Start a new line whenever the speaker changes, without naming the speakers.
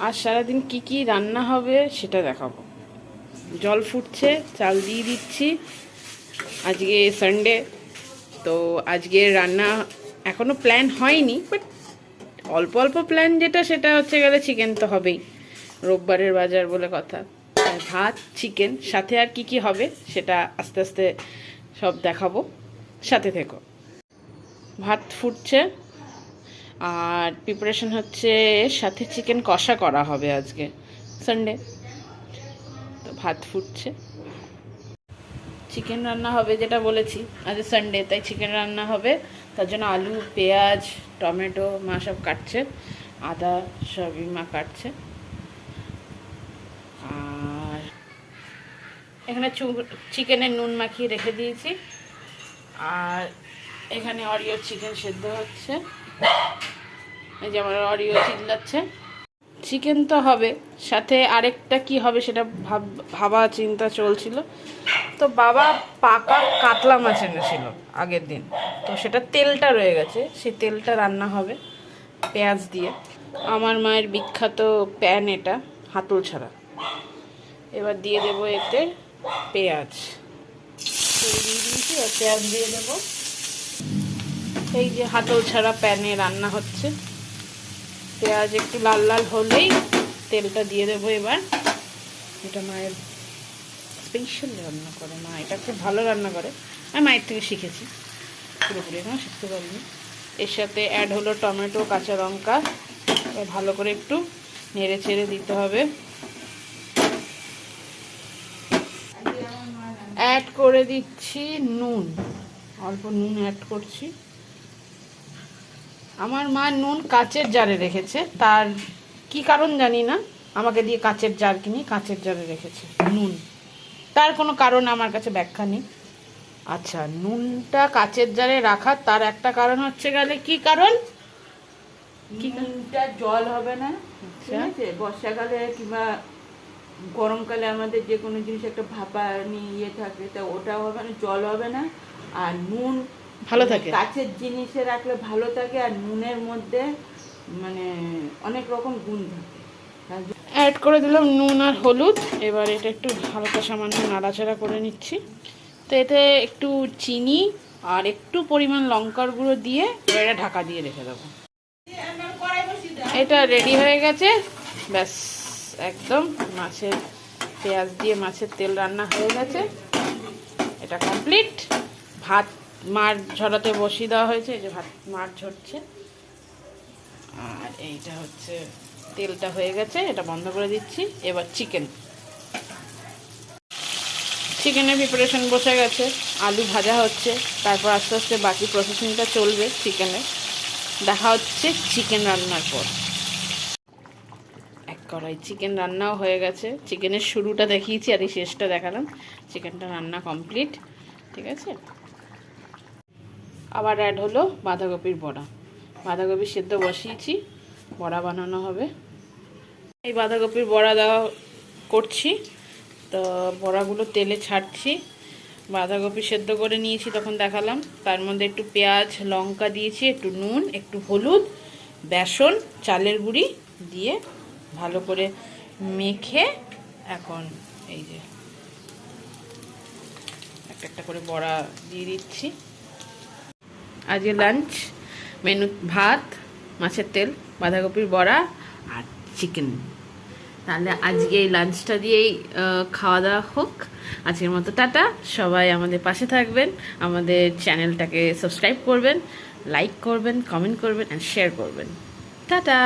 আর সারাদিন কি কি রান্না হবে সেটা দেখাবো। জল ফুটছে, চাল দিয়ে দিচ্ছি। আজকে সানডে, তো আজকে রান্না এখনো প্ল্যান হয়নি, বাট অল্প অল্প প্ল্যান যেটা সেটা হচ্ছে গেলে চিকেন তো হবেই, রোববারের বাজার বলে কথা। ভাত, চিকেন, সাথে আর কি কি হবে সেটা আস্তে আস্তে সব দেখাবো, সাথে থেকো। ভাত ফুটছে আর প্রিপারেশন হচ্ছে, সাথে চিকেন কষা করা হবে আজকে সানডে। তো ভাত ফুটছে, চিকেন রান্না হবে যেটা বলেছি, আজ সানডে তাই চিকেন রান্না হবে। তার জন্য আলু, পেঁয়াজ, টমেটো মা সব কাটছে, আদা সবই মা কাটছে। আর এখানে চিকেনের নুন মাখিয়ে রেখে দিয়েছি। আর এখানে অরিও চিকেন সেদ্ধ হচ্ছে, এই যে আমার অরিও চিল্লাচ্ছে। চিকেন তো হবে, সাথে আরেকটা কি হবে সেটা ভাবা চিন্তা চলছিল। তো বাবা পাকা কাতলা মাছ এনেছিল আগের দিন, তো সেটা তেলটা রয়ে গেছে, সেই তেলটা রান্না হবে পেঁয়াজ দিয়ে। আমার মায়ের বিখ্যাত প্যান এটা, হাতল ছাড়া। এবার দিয়ে দেবো এতে পেঁয়াজ, তেল দিয়ে দিয়েছি আর পেঁয়াজ দিয়ে দেবো। এই যে হাতল ছাড়া প্যানে রান্না হচ্ছে, পেঁয়াজ একটু লাল লাল হলেই তেলটা দিয়ে দেবো। এবার এটা মায়ের স্পেশাল রান্না করে, মা এটা খুব ভালো রান্না করে, আমি মায়ের থেকে শিখেছি, পুরোপুরি না শিখতে পারিনি। এর সাথে অ্যাড হলো টমেটো, কাঁচা লঙ্কা, ভালো করে একটু নেড়ে চেড়ে দিতে হবে। অ্যাড করে দিচ্ছি নুন, অল্প নুন অ্যাড করছি। আমার মা নুন কাচের জারে রেখেছে, তার কি কারণ জানি না, আমাকে দিয়ে কাচের জার কিনে কাচের জারে রেখেছে নুন, তার কোনো কারণ আমার কাছে ব্যাখ্যা নেই। আচ্ছা, নুনটা কাচের জারে রাখার তার একটা কারণ হচ্ছে গেলে কি কারণ,
নুনটা জল হবে না, ঠিক আছে? বর্ষাকালে কিংবা গরমকালে আমাদের যে কোনো জিনিস একটা ভাপানি ইয়ে থাকে, তা ওটাও হবে না, জল হবে না। আর নুন
ভালো থাকে,
কাচের জিনিসে রাখলে ভালো থাকে, আর নুনের মধ্যে মানে অনেক রকম গুণ থাকে।
অ্যাড করে দিলাম নুন আর হলুদ। এবার এটা একটু হালকা সামান্য নাড়াচাড়া করে নিচ্ছি। তো এতে একটু চিনি আর একটু পরিমাণ লঙ্কার গুঁড়ো দিয়ে এটা ঢাকা দিয়ে রেখে দেবো। এটা রেডি হয়ে গেছে, ব্যাস একদম মাছের পেঁয়াজ দিয়ে মাছের তেল রান্না হয়ে গেছে, এটা কমপ্লিট। ভাত মার ঝরাতে বসিয়ে দেওয়া হয়েছে, এই যে ভাত মার ঝরছে। আর এইটা হচ্ছে তেলটা হয়ে গেছে, এটা বন্ধ করে দিচ্ছি। এবার চিকেনের প্রিপারেশন বসে গেছে, আলু ভাজা হচ্ছে, তারপর আস্তে আস্তে বাকি প্রসেসিংটা চলবে চিকেনের। দেখা হচ্ছে চিকেন রান্নার পর। এক কড়াই চিকেন রান্নাও হয়ে গেছে, চিকেনের শুরুটা দেখিয়েছি আর এই শেষটা দেখালাম। চিকেনটা রান্না কমপ্লিট, ঠিক আছে। আবার অ্যাড হলো বাঁধাকপির বড়া, বাঁধাকপি সেদ্ধ বসিয়েছি, বড়া বানানো হবে। এই বাঁধাকপির বড়া দেওয়া করছি, তো বড়াগুলো তেলে ছাড়ছি। বাঁধাকপি সেদ্ধ করে নিয়েছি তখন দেখালাম, তার মধ্যে একটু পেঁয়াজ লঙ্কা দিয়েছি, একটু নুন, একটু হলুদ, বেসন, চালের গুঁড়ি দিয়ে ভালো করে মেখে এখন এই যে একটা একটা করে বড়া দিয়ে দিচ্ছি। আজকে লাঞ্চ মেনু ভাত, মাছের তেল, বাঁধাকপির বড়া আর চিকেন। তাহলে আজকে এই লাঞ্চটা দিয়েই খাওয়া দাওয়া হোক। আজকের মতো টাটা, সবাই আমাদের পাশে থাকবেন, আমাদের চ্যানেলটাকে সাবস্ক্রাইব করবেন, লাইক করবেন, কমেন্ট করবেন অ্যান্ড শেয়ার করবেন। টাটা।